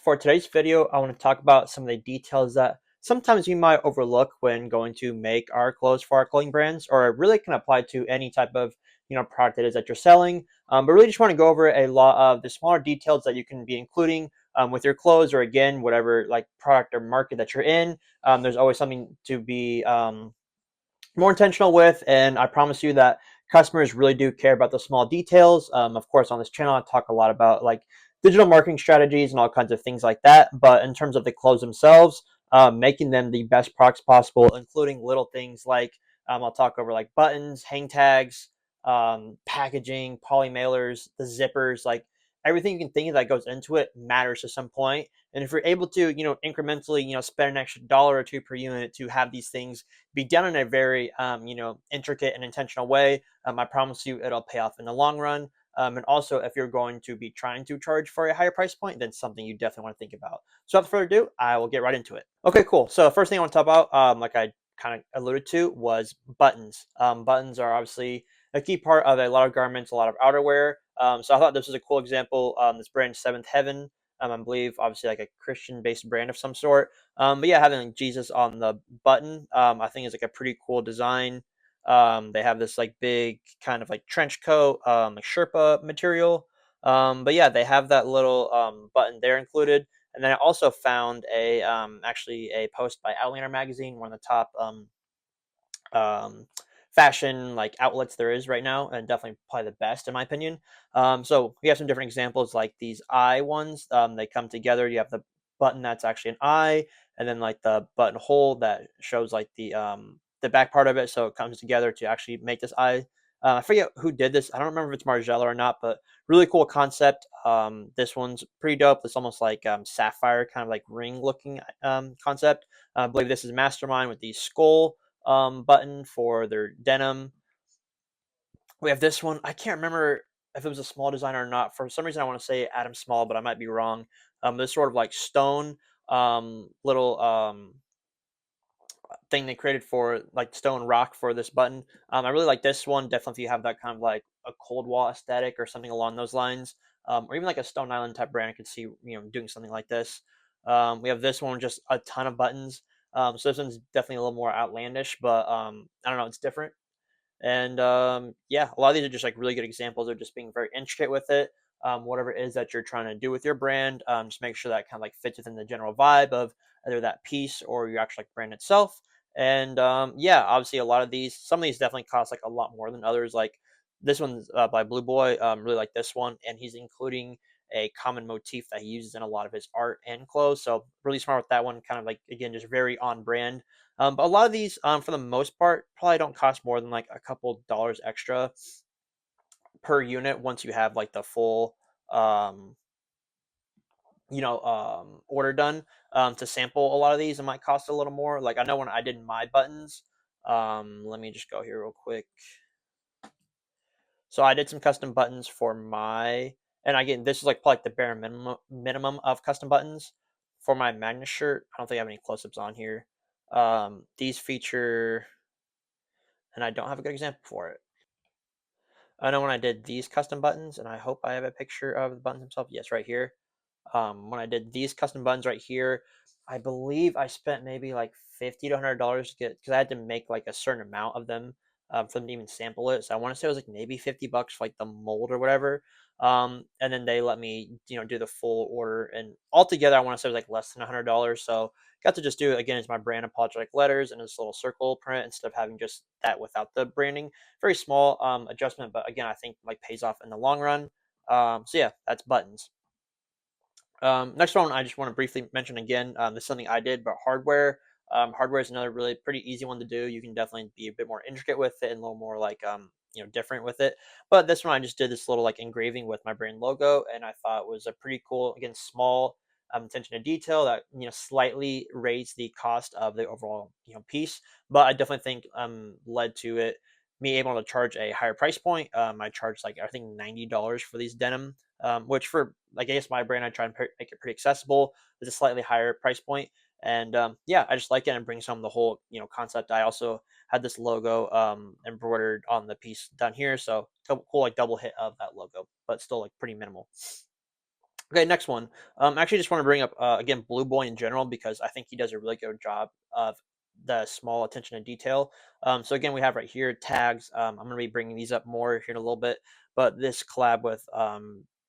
For today's video, I want to talk about some of the details that sometimes we might overlook when going to make our clothes for our clothing brands, or it really can apply to any type of product it is that you're selling. But really, just want to go over a lot of the smaller details that you can be including with your clothes, or again, whatever like product or market that you're in. There's always something to be more intentional with, and I promise you that customers really do care about the small details. Of course, on this channel, I talk a lot about like digital marketing strategies and all kinds of things like that. But in terms of the clothes themselves, making them the best products possible, including little things like I'll talk over like buttons, hang tags, packaging, poly mailers, the zippers, like everything you can think of that goes into it matters to some point. And if you're able to, incrementally, spend an extra dollar or two per unit to have these things be done in a very, intricate and intentional way, I promise you it'll pay off in the long run. And also, if you're going to be trying to charge for a higher price point, then something you definitely want to think about. So without further ado, I will get right into it. Okay, cool. So first thing I want to talk about, like I kind of alluded to, was buttons. Buttons are obviously a key part of a lot of garments, a lot of outerwear. So I thought this was a cool example. This brand Seventh Heaven, I believe, obviously like a Christian-based brand of some sort. But yeah, having like Jesus on the button, I think is like a pretty cool design. They have this like big kind of like trench coat, like Sherpa material. But yeah, they have that little button there included. And then I also found a actually a post by Outlander magazine, one of the top um, fashion like outlets there is right now, and definitely probably the best in my opinion. So we have some different examples like these eye ones. They come together. You have the button that's actually an eye, and then like the buttonhole that shows like the back part of it. So it comes together to actually make this eye. I forget who did this. I don't remember if it's Margiela or not, but really cool concept. This one's pretty dope. It's almost like sapphire kind of like ring looking concept. I believe this is Mastermind with the skull button for their denim. We have this one. I can't remember if it was a small designer or not. For some reason, I want to say Adam Small, but I might be wrong. This sort of like stone little thing they created for like stone rock for this button. I really like this one. Definitely, if you have that kind of like a cold wall aesthetic or something along those lines, or even like a Stone Island type brand, I could see doing something like this. We have this one, just a ton of buttons. So this one's definitely a little more outlandish, but I don't know, it's different. And yeah, a lot of these are just like really good examples of just being very intricate with it. Whatever it is that you're trying to do with your brand, just make sure that kind of like fits within the general vibe of either that piece or your actual like brand itself. And yeah, obviously a lot of these, some of these definitely cost like a lot more than others. Like this one's by Blue Boy. Really like this one, and he's including a common motif that he uses in a lot of his art and clothes. So really smart with that one. Kind of like again, just very on brand. But a lot of these, for the most part, probably don't cost more than like a couple dollars extra per unit once you have like the full, um, order done. To sample a lot of these, it might cost a little more. Like I know when I did my buttons, let me just go here real quick. So I did some custom buttons for my, and again, this is like probably like the bare minimum of custom buttons for my Magnus shirt. I don't think I have any close-ups on here. These feature, and I don't have a good example for it. I know when I did these custom buttons, and I hope I have a picture of the buttons themselves. Yes, right here. When I did these custom buttons right here, I believe I spent maybe like $50 to $100 to get, because I had to make like a certain amount of them for them to even sample it. So I want to say it was like maybe $50 for like the mold or whatever. And then they let me, do the full order, and altogether I want to say it was like less than $100. So got to just do it again as my brand apologetic letters and this little circle print instead of having just that without the branding. Very small adjustment, but again I think like pays off in the long run. So yeah, that's buttons. Next one, I just want to briefly mention again. This is something I did, but hardware. Hardware is another really pretty easy one to do. You can definitely be a bit more intricate with it and a little more like different with it. But this one, I just did this little like engraving with my brand logo, and I thought was a pretty cool, again, small attention to detail that slightly raised the cost of the overall piece. But I definitely think led to it me able to charge a higher price point. I charged like I think $90 for these denim, which for like I guess my brand I try and make it pretty accessible. It's a slightly higher price point, and yeah, I just like it and brings home the whole concept. I also had this logo embroidered on the piece down here, so cool like double hit of that logo, but still like pretty minimal. Okay, next one. Actually, just want to bring up again Blue Boy in general because I think he does a really good job of the small attention to detail. So again, we have right here tags. I'm going to be bringing these up more here in a little bit, but this collab with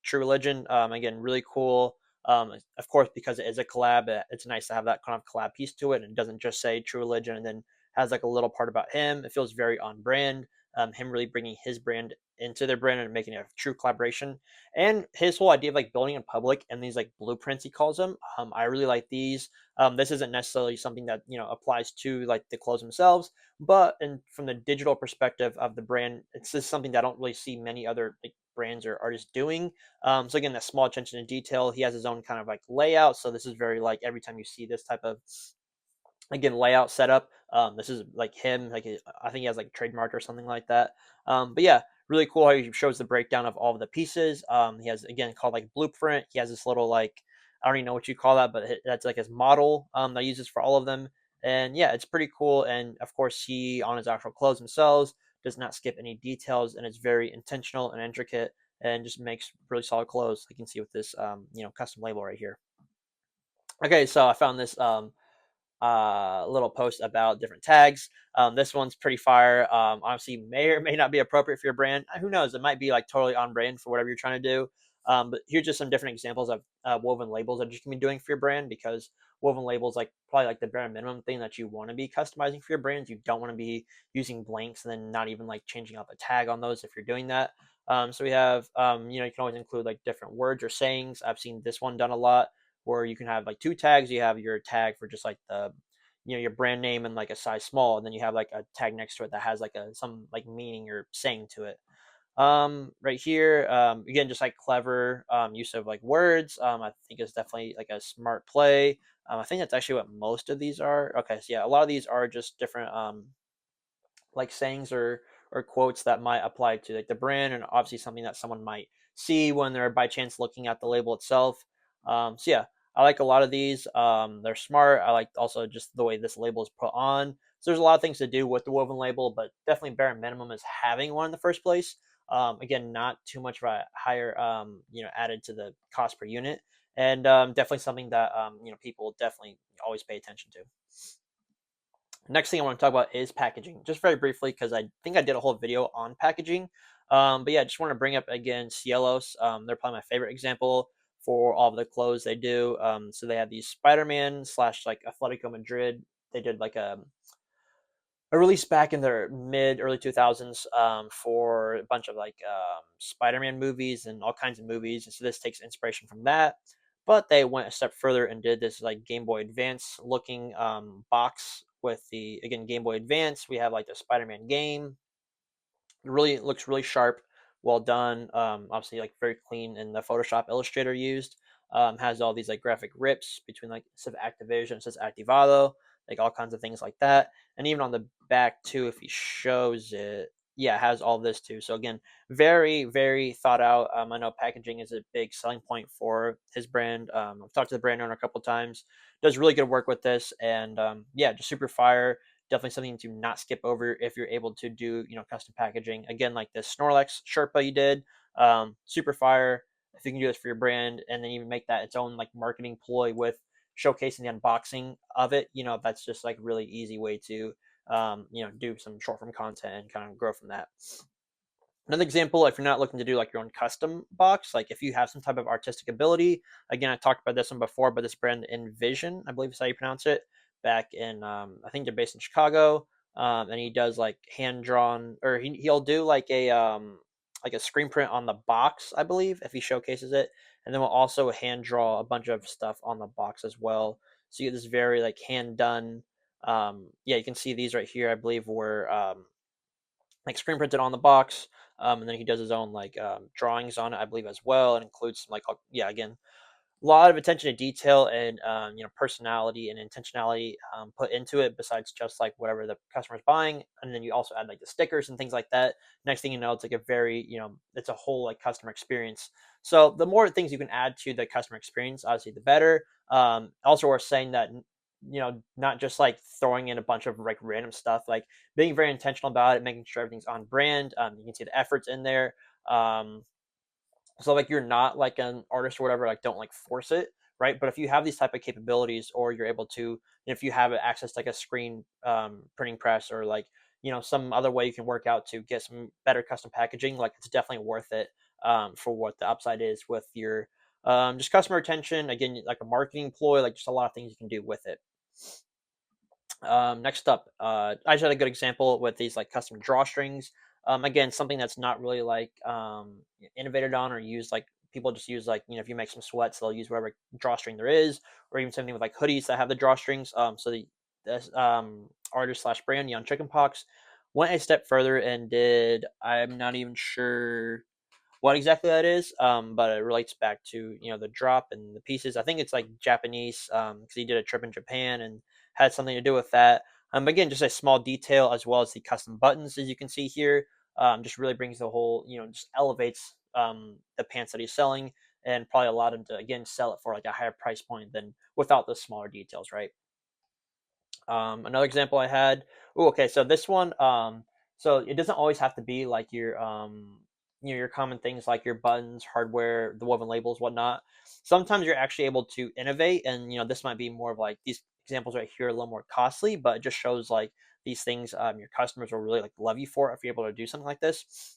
True Religion, again, really cool. Of course, because it is a collab, it's nice to have that kind of collab piece to it, and it doesn't just say True Religion and then has like a little part about him. It feels very on brand. Him really bringing his brand into their brand and making it a true collaboration, and his whole idea of like building in public and these like blueprints he calls them. I really like these. This isn't necessarily something that applies to like the clothes themselves, but from the digital perspective of the brand, it's just something that I don't really see many other like brands or artists doing. So again, that small attention to detail. He has his own kind of like layout, so this is very like every time you see this type of again layout setup. This is like him, like I think he has like trademark or something like that. But yeah, really cool how he shows the breakdown of all of the pieces. He has again called like blueprint. He has this little like I don't even know what you call that, but that's like his model that he uses for all of them. And yeah, it's pretty cool. And of course, he on his actual clothes themselves does not skip any details, and it's very intentional and intricate, and just makes really solid clothes. You can see with this custom label right here. Okay, so I found this little post about different tags. This one's pretty fire. Obviously, may or may not be appropriate for your brand. Who knows? It might be like totally on brand for whatever you're trying to do. But here's just some different examples of woven labels that you can be doing for your brand, because woven labels like probably like the bare minimum thing that you want to be customizing for your brand. You don't want to be using blanks and then not even like changing up a tag on those if you're doing that. So we have you can always include like different words or sayings. I've seen this one done a lot where you can have like two tags. You have your tag for just like the your brand name and like a size small, and then you have like a tag next to it that has like some like meaning or saying to it. Right here, again, just like clever use of like words. I think it's definitely like a smart play. I think that's actually what most of these are. Okay, so yeah, a lot of these are just different like sayings or quotes that might apply to like the brand, and obviously something that someone might see when they're by chance looking at the label itself. So yeah, I like a lot of these. They're smart. I like also just the way this label is put on. So there's a lot of things to do with the woven label, but definitely bare minimum is having one in the first place. Again, not too much of a higher added to the cost per unit, and definitely something that people definitely always pay attention to. Next thing I want to talk about is packaging, just very briefly, because I think I did a whole video on packaging. But yeah, just want to bring up again Cielos. They're probably my favorite example for all of the clothes they do. So they have these Spider-Man slash like Atletico Madrid. They did like a release back in their mid early 2000s for a bunch of like Spider-Man movies and all kinds of movies. And so this takes inspiration from that. But they went a step further and did this like Game Boy Advance looking box with the again Game Boy Advance. We have like the Spider-Man game. It looks really sharp, well done. Obviously, like very clean in the Photoshop Illustrator used. Has all these like graphic rips between like it says Activision, it says Activado, like all kinds of things like that. And even on the back too, if he shows it, yeah, it has all this too. So again, very very thought out. I know packaging is a big selling point for his brand. I've talked to the brand owner a couple times. Does really good work with this, and yeah, just super fire. Definitely something to not skip over if you're able to do custom packaging. Again, like this Snorlax Sherpa you did, super fire. If you can do this for your brand and then even make that its own like marketing ploy with showcasing the unboxing of it, that's just like really easy way to do some short form content and kind of grow from that. Another example, if you're not looking to do like your own custom box, like if you have some type of artistic ability, again, I talked about this one before, but this brand Envision, I believe is how you pronounce it, back in, I think they're based in Chicago, and he does like hand drawn, or he'll do like a screen print on the box, I believe, if he showcases it, and then we'll also hand draw a bunch of stuff on the box as well. So you get this very like hand done. Yeah, you can see these right here. I believe were like screen printed on the box. And then he does his own like drawings on it, I believe, as well. It includes some like yeah, again, a lot of attention to detail and personality and intentionality put into it, besides just like whatever the customer's buying. And then you also add like the stickers and things like that. Next thing you know, it's like a very it's a whole like customer experience. So the more things you can add to the customer experience, obviously the better. Also we're saying that not just like throwing in a bunch of like random stuff, like being very intentional about it, making sure everything's on brand. You can see the efforts in there. um, So like you're not like an artist or whatever, like don't like force it, right? But if you have these type of capabilities, or you're able to, if you have access to like a screen printing press, or like some other way you can work out to get some better custom packaging, like it's definitely worth it for what the upside is with your just customer retention. Again, like a marketing ploy, like just a lot of things you can do with it. Next up, I just had a good example with these like custom drawstrings. Again, something that's not really like innovated on or used. Like people just use like if you make some sweats, they'll use whatever drawstring there is, or even something with like hoodies that have the drawstrings. So the this artist slash brand Young Chickenpox went a step further and did, I'm not even sure what exactly that is, but it relates back to the drop and the pieces. I think it's like Japanese, because he did a trip in Japan and had something to do with that. Again, just a small detail, as well as the custom buttons, as you can see here, just really brings the whole, just elevates the pants that he's selling, and probably allowed him to again sell it for like a higher price point than without the smaller details, right? Another example I had. Oh, okay. So this one, so it doesn't always have to be like your, your common things like your buttons, hardware, the woven labels, whatnot. Sometimes you're actually able to innovate, and this might be more of like these examples right here are a little more costly, but it just shows like these things your customers will really like love you for if you're able to do something like this.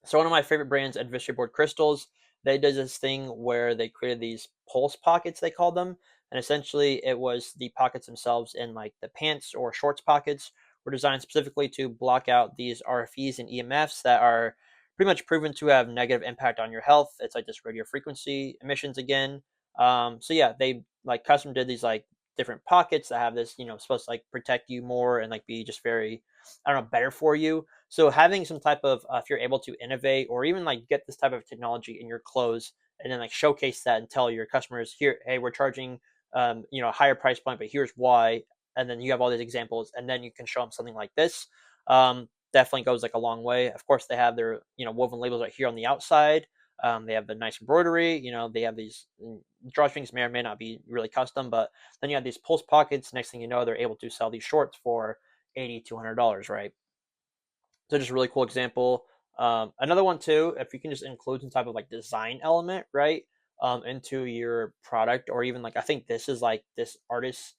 So one of my favorite brands, Advisory Board Crystals, they did this thing where they created these pulse pockets, they called them, and essentially it was the pockets themselves in like the pants or shorts pockets were designed specifically to block out these RFEs and EMFs that are pretty much proven to have negative impact on your health. It's like this radio frequency emissions again. So yeah, they like custom did these like different pockets that have this, supposed to like protect you more and like be just very, I don't know, better for you. So having some type of, if you're able to innovate or even like get this type of technology in your clothes, and then like showcase that and tell your customers here, hey, we're charging, a higher price point, but here's why. And then you have all these examples, and then you can show them something like this. Definitely goes like a long way. Of course, they have their, woven labels right here on the outside. They have the nice embroidery. They have these drawstrings may or may not be really custom, but then you have these pulse pockets. Next thing you know, they're able to sell these shorts for $80 to $100, right? So just a really cool example. Another one too, if you can just include some type of like design element, right, into your product, or even like I think this is like this artist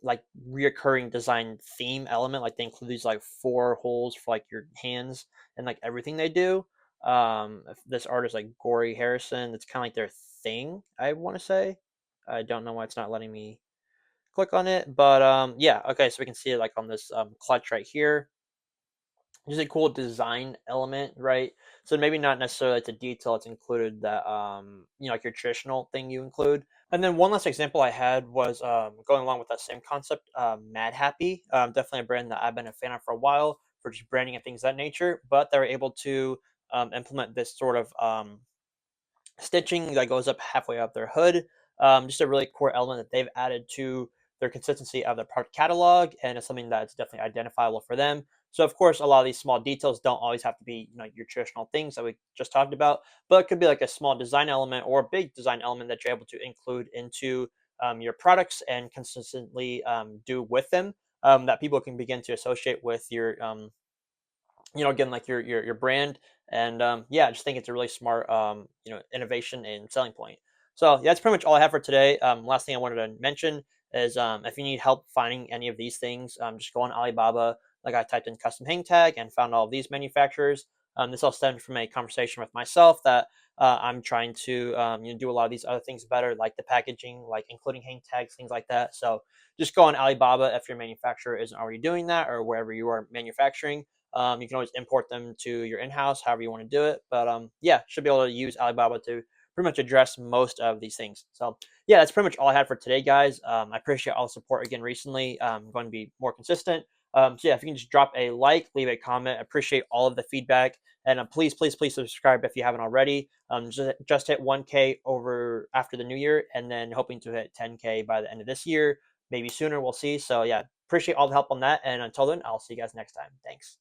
like reoccurring design theme element. Like they include these like four holes for like your hands and like everything they do. This artist like Gory Harrison, it's kind of like their thing. I want to say. I don't know why it's not letting me click on it, but yeah. Okay, so we can see it like on this clutch right here, just a cool design element, right? So maybe not necessarily it's a detail it's included that like your traditional thing you include. And then one last example I had was going along with that same concept, Mad Happy. Definitely a brand that I've been a fan of for a while for just branding and things of that nature. But they're able to implement this sort of stitching that goes up halfway up their hood. Just a really core element that they've added to their consistency of their product catalog, and it's something that's definitely identifiable for them. So, of course, a lot of these small details don't always have to be your traditional things that we just talked about, but it could be like a small design element or a big design element that you're able to include into your products and consistently do with them, that people can begin to associate with your again, like your brand. And yeah, I just think it's a really smart innovation and selling point. So yeah, that's pretty much all I have for today. Last thing I wanted to mention is, if you need help finding any of these things, just go on Alibaba. Like I typed in custom hang tag and found all of these manufacturers. This all stemmed from a conversation with myself that I'm trying to do a lot of these other things better, like the packaging, like including hang tags, things like that. So just go on Alibaba if your manufacturer isn't already doing that, or wherever you are manufacturing. You can always import them to your in-house, however you want to do it. But yeah, should be able to use Alibaba to pretty much address most of these things. So yeah, that's pretty much all I had for today, guys. I appreciate all the support again recently. I'm going to be more consistent. So yeah, if you can just drop a like, leave a comment, I appreciate all of the feedback. And please, please, please subscribe if you haven't already. Just hit 1K over after the new year, and then hoping to hit 10K by the end of this year, maybe sooner. We'll see. So yeah, appreciate all the help on that. And until then, I'll see you guys next time. Thanks.